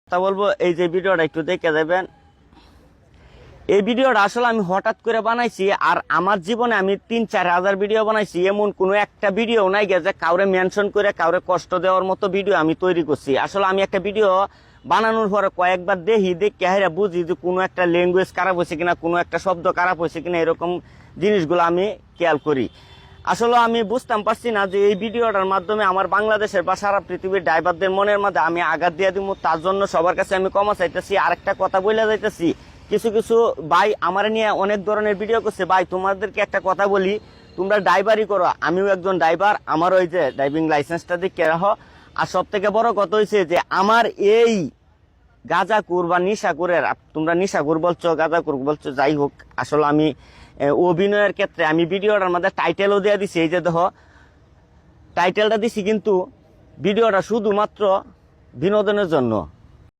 তা বলবো এই যে ভিডিওটা একটু দেখে যাবেন। এই ভিডিওটা আসলে আমি হঠাৎ করে বানাইছি, আর আমার জীবনে আমি 3-4 হাজার ভিডিও বানাইছি, এমন কোনো একটা ভিডিও নাই গেছে কাউরে মেনশন করে কাউরে কষ্ট দেওয়ার মতো ভিডিও আমি তৈরি করছি। আসলে আমি একটা ভিডিও বানানোর পরে কয়েকবার দেখে বুঝি যে কোনো একটা ল্যাঙ্গুয়েজ খারাপ হয়েছে কিনা, কোনো একটা শব্দ খারাপ হয়েছে কিনা, এরকম জিনিসগুলো আমি খেয়াল করি। আসলে আমি বুঝতাম পারছি না যে এই ভিডিওটার মাধ্যমে আমার বাংলাদেশের বা সারা পৃথিবীর ড্রাইভারদের মনের মধ্যে আমি আঘাত দিয়ে দিব। তার জন্য সবার কাছে আমি ক্ষমা চাইতেছি। আরেকটা কথা বলে যাইতেছি, কিছু কিছু ভাই আমার নিয়ে অনেক ধরনের ভিডিও করছে। ভাই তোমাদেরকে একটা কথা বলি, তোমরা ড্রাইভারই করো, আমিও একজন ড্রাইভার, আমার ওই যে ড্রাইভিং লাইসেন্সটা দিকে রাখো। আর সব থেকে বড় কথা হয়েছে যে আমার এই গাঁজাকুর বা নিশাকুরের, তোমরা নিশাকুর বলছো গাঁজাকুর বলছো, যাই হোক, আসলে আমি অভিনয়ের ক্ষেত্রে আমি ভিডিওটার মধ্যে টাইটেলও দিয়ে দিছি। এই যে দেখো টাইটেলটা দিছি, কিন্তু ভিডিওটা শুধুমাত্র বিনোদনের জন্য।